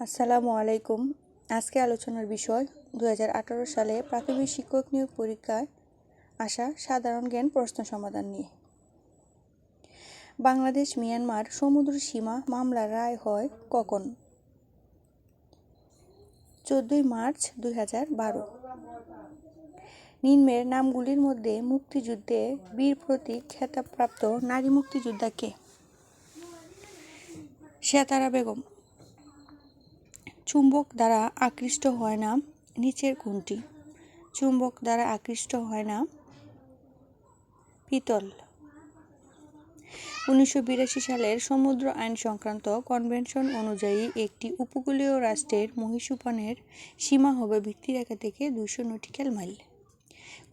আসসালামু আলাইকুম। আজকে আলোচনার বিষয় 2018 সালে প্রাথমিক শিক্ষক নিয়োগ পরীক্ষায় আসা সাধারণ জ্ঞান প্রশ্ন সমাধান নিয়ে। বাংলাদেশ মিয়ানমার সমুদ্র সীমা মামলার রায় হয় কখন? 14 মার্চ 2012। নিম্নের নামগুলির মধ্যে মুক্তিযুদ্ধে বীর প্রতীক খেতাবপ্রাপ্ত নারী মুক্তিযোদ্ধা কে? সেতারা বেগম। চুম্বক দ্বারা আকৃষ্ট হয় না নিচের কোনটি? চুম্বক দ্বারা আকৃষ্ট হয় না পিতল। 1982 সালের সমুদ্র আইন সংক্রান্ত কনভেনশন অনুযায়ী একটি উপকূলীয় রাষ্ট্রের মহীসোপনের সীমা হবে ভিত্তিরেখা থেকে 200 নটিক্যাল মাইল।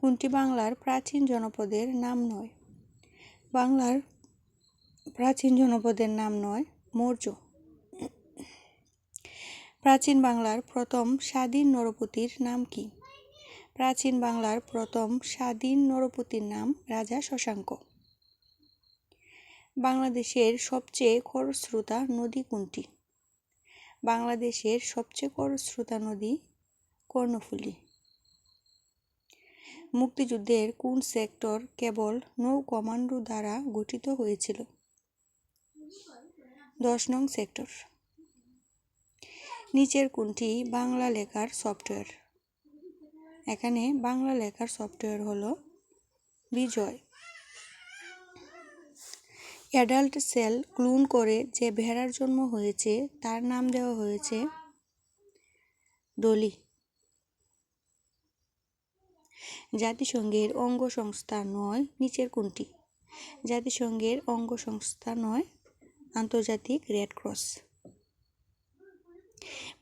কোনটি বাংলার প্রাচীন জনপদের নাম নয়? বাংলার প্রাচীন জনপদের নাম নয় মৌর্য। প্রাচীন বাংলার প্রথম স্বাধীন নরপতির নাম কি? প্রাচীন বাংলার প্রথম স্বাধীন নরপতির নাম রাজা শশাঙ্ক। বাংলাদেশের সবচেয়ে খরস্রোতা নদী কোনটি? বাংলাদেশের সবচেয়ে খরস্রোতা নদী কর্ণফুলী। মুক্তিযুদ্ধের কোন সেক্টর কেবল নৌ কমান্ডো দ্বারা গঠিত হয়েছিল? 10 নং সেক্টর। নিচের কোনটি বাংলা লেখার সফটওয়্যার? এখানে বাংলা লেখার সফটওয়্যার হলো বিজয়। অ্যাডাল্ট সেল ক্লোন করে যে ভেড়ার জন্ম হয়েছে তার নাম দেওয়া হয়েছে ডলি। জাতিসংঘের অঙ্গ সংস্থা নয় নিচের কোনটি? জাতিসংঘের অঙ্গ সংস্থা নয় আন্তর্জাতিক রেড ক্রস।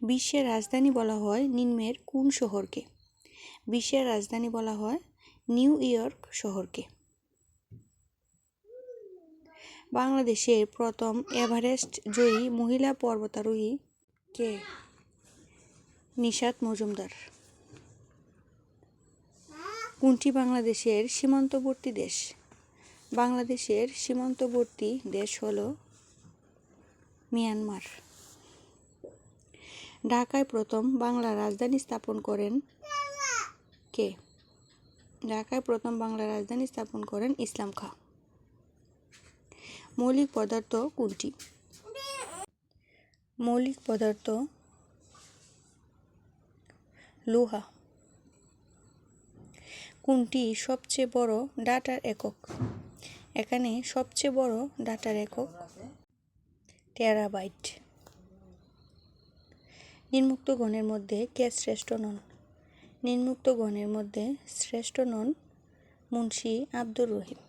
বিশ্বের রাজধানী বলা হয় নিম্নের কোন শহরকে? বিশ্বের রাজধানী বলা হয় নিউ ইয়র্ক শহরকে। বাংলাদেশের প্রথম এভারেস্ট জয়ী মহিলা পর্বতারোহী কে? নিশাত মজুমদার। কোনটি বাংলাদেশের সীমান্তবর্তী দেশ? বাংলাদেশের সীমান্তবর্তী দেশ হল মিয়ানমার। ঢাকায় প্রথম বাংলা রাজধানী স্থাপন করেন কে? ঢাকায় প্রথম বাংলা রাজধানী স্থাপন করেন ইসলাম খাঁ। মৌলিক পদার্থ কোনটি? মৌলিক পদার্থ লোহা। কোনটি সবচেয়ে বড় ডাটার একক? এখানে সবচেয়ে বড় ডাটার একক টেরাবাইট। নিম্নোক্ত গণের মধ্যে কে শ্রেষ্ঠ নন? নিম্নোক্ত গণের মধ্যে শ্রেষ্ঠ নন মুন্সি আব্দুর রহিম।